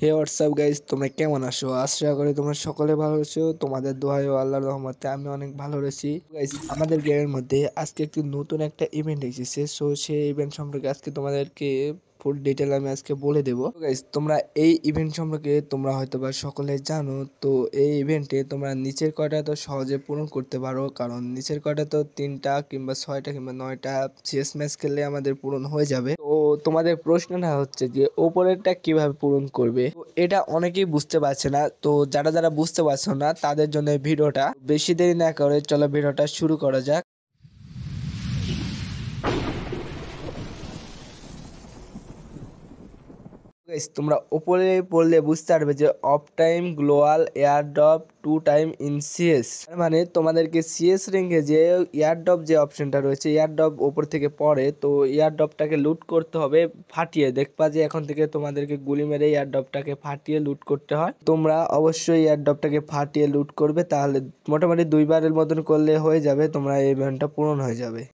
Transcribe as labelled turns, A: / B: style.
A: হে WhatsApp guys, তোমরা কেমন আছো? আশা করি তোমরা সকলে ভালো আছো। তোমাদের দোয়ায় ও আল্লাহর রহমতে আমি অনেক ভালো রয়েছি। গাইস, আমাদের গেমের মধ্যে আজকে একটি নতুন একটা ইভেন্ট এসেছে। সো সেই ইভেন্ট সম্পর্কে আজকে তোমাদেরকে ফুল ডিটেল আমি আজকে বলে দেবো। গাইস, তোমরা এই ইভেন্ট সম্পর্কে তোমরা হয়তোবা সকলে জানো। তো এই ইভেন্টে তোমরা নিচের কয়টা তো সহজে পূরণ করতে পারো, কারণ নিচের কয়টা তো 3টা কিংবা 6টা কিংবা 9টা সিএস ম্যাচ খেললে আমাদের পূরণ হয়ে যাবে। তো তোমাদের প্রশ্নটা হচ্ছে যে ওপরেরটা কিভাবে পূরণ করবে। তো এটা অনেকেই বুঝতে পারছে না। তো যারা যারা বুঝতে পারছো না তাদের জন্য এই ভিডিওটা। বেশি দেরি না করে চলো ভিডিওটা শুরু করা যাক। গাইস, তোমরা উপরে পড়লে বুঝতে পারবে যে of time global airdrop 2 time in CS, মানে তোমাদেরকে সিএস রেঞ্জে যে এয়ারড্রপ যে অপশনটা রয়েছে, এয়ারড্রপ উপর থেকে পড়ে, তো এয়ারড্রপটাকে লুট করতে হবে ফাটিয়ে। দেখবা যে এখন থেকে তোমাদেরকে গুলি মেরে এয়ারড্রপটাকে ফাটিয়ে লুট করতে হয়। তোমরা অবশ্যই এয়ারড্রপটাকে ফাটিয়ে লুট করবে, তাহলে মোটামুটি 2বারের মতন করলে হয়ে যাবে, তোমরা এই ইভেন্টটা পূরণ হয়ে যাবে।